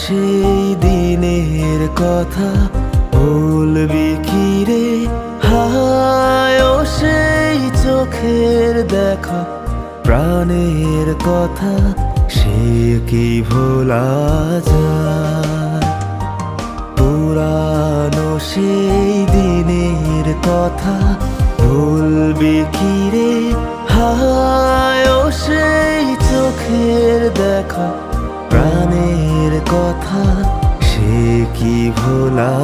সেই দিনের কথা বলবি কি রে? হায় ও সেই চোখের দেখা, প্রাণের কথা সে কি ভোলা যায়? পুরানো সেই দিনের কথা বলবি কি রে? হায় ও সেই চোখের দেখা, প্রাণের কথা সে কি ভোলা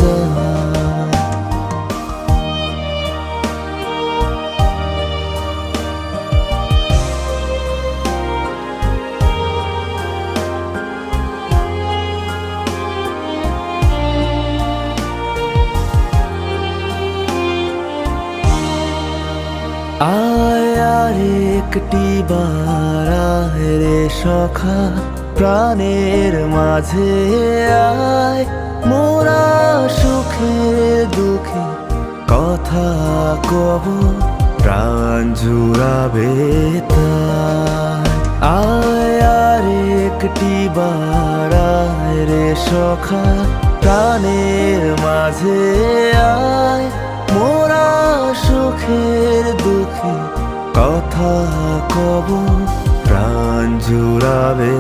যায়? আয় আর একটি বার আয় রে সখা, প্রাণের মাঝে আয়। মোরা সুখে দুঃখে কথা কব, প্রাণ জুড়াবে তাই। আয় আর একটি বার আয় রে সখা, প্রাণের মাঝে আয়। মোরা সুখের দুঃখে কথা কব, প্রাণ জুড়াবে